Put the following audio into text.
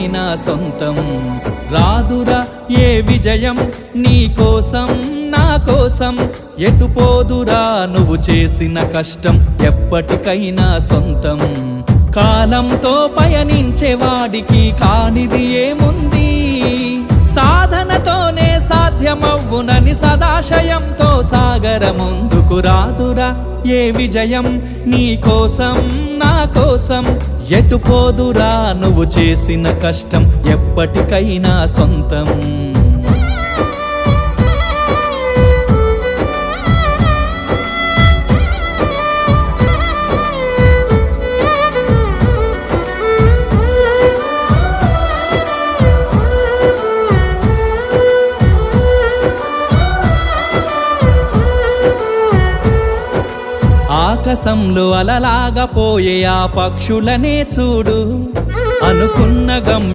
ఎప్పటికైనా సొంతం. రాదురా ఏ విజయం నీ కోసం నా కోసం, ఎటుపోదురా నువ్వు చేసిన కష్టం ఎప్పటికైనా సొంతం. కాలంతో పయనించేవాడికి కానిది ఏముంది, సాధనతోనే సాధ్యమవ్వునని సదాశయంతో సాగర ముందుకు. రాదురా ఏ విజయం నీ కోసం నా కోసం, ఎటుపోదురా నువ్వు చేసిన కష్టం ఎప్పటికైనా సొంతం. ఆకాశంలో అలలాగా పోయే ఆ పక్షులనే చూడు, అనుకున్న గమ్యం